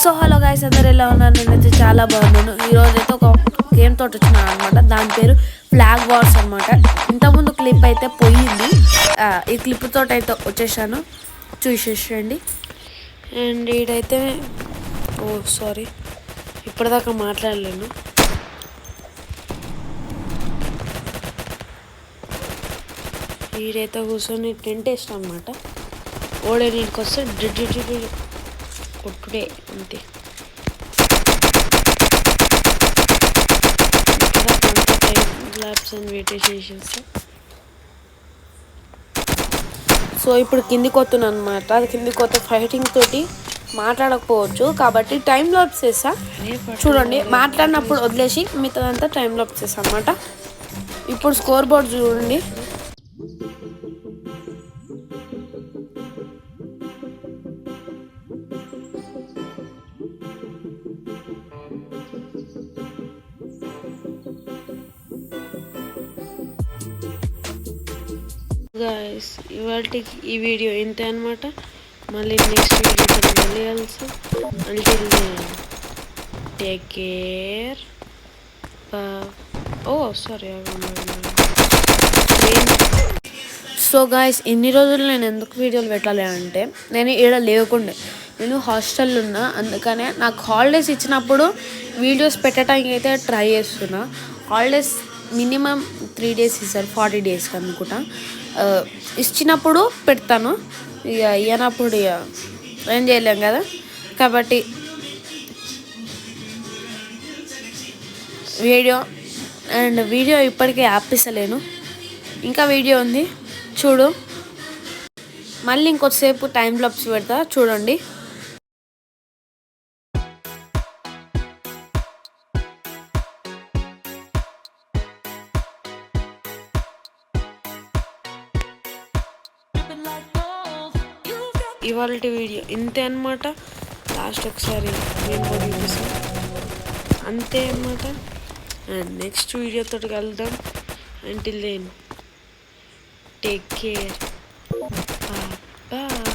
So hello guys, అందరు ఎలా ఉన్నారు? నేనైతే చాలా బాగున్నాను. ఈరోజు అయితే ఒక గేమ్ తోటి వచ్చినాను అనమాట. దాని పేరు ఫ్లాగ్ వార్స్ అనమాట. ఇంతకుముందు క్లిప్ అయితే పోయింది, ఈ క్లిప్ తోటి అయితే వచ్చేసాను, చూసేసేయండి. అండ్ ఈడైతే సారీ ఇప్పటిదాకా మాట్లాడలేను. ఈడైతే కూర్చొని టెంట్ వేస్తాం అనమాట. ఓడే నీటికి వస్తే కొట్టుడే అంతే. ల్యాబ్స్ అండ్ వెయిట్ చేసేస్తా. సో ఇప్పుడు కిందికి వస్తున్నాను అనమాట. అది కిందికి వస్తే ఫైటింగ్ తోటి మాట్లాడకపోవచ్చు, కాబట్టి టైం లాప్స్ చేస్తా. చూడండి, మాట్లాడినప్పుడు వదిలేసి మిగతాదంతా టైం లాప్స్ చేస్తా అనమాట. ఇప్పుడు స్కోర్ బోర్డ్ చూడండి. గైస్, ఇవాళకి ఈ వీడియో ఇంతే అనమాట. మళ్ళీ నెక్స్ట్ వీడియోతో మళ్ళీ కలుసు. Until take care. Sorry. So guys, ఇన్ని రోజులు నేను ఎందుకు వీడియోలు పెట్టాలి అంటే, నేను ఈడ లేకుండే, నేను హాస్టల్లో ఉన్నా. అందుకనే నాకు హాలిడేస్ ఇచ్చినప్పుడు వీడియోస్ పెట్టడానికి అయితే ట్రై చేస్తున్నా. హాలిడేస్ మినిమం 3 days ఇస్తారు, 40 days అనుకుంటా. ఇచ్చినప్పుడు పెడతాను, ఇక ఇవ్వనప్పుడు ఇక ఏం చేయలేం కదా. కాబట్టి వీడియో ఇప్పటికే ఆపిస్తలేను, ఇంకా వీడియో ఉంది చూడు. మళ్ళీ ఇంకొద్దిసేపు టైం లాప్స్ పెడతా, చూడండి. ఇవాళ వీడియో ఇంతే అనమాట. లాస్ట్ ఒకసారి నేను కూడా చూపిస్తాను, అంతే అనమాట. అండ్ నెక్స్ట్ వీడియోతో కలుద్దాం. Until then take care. Bye.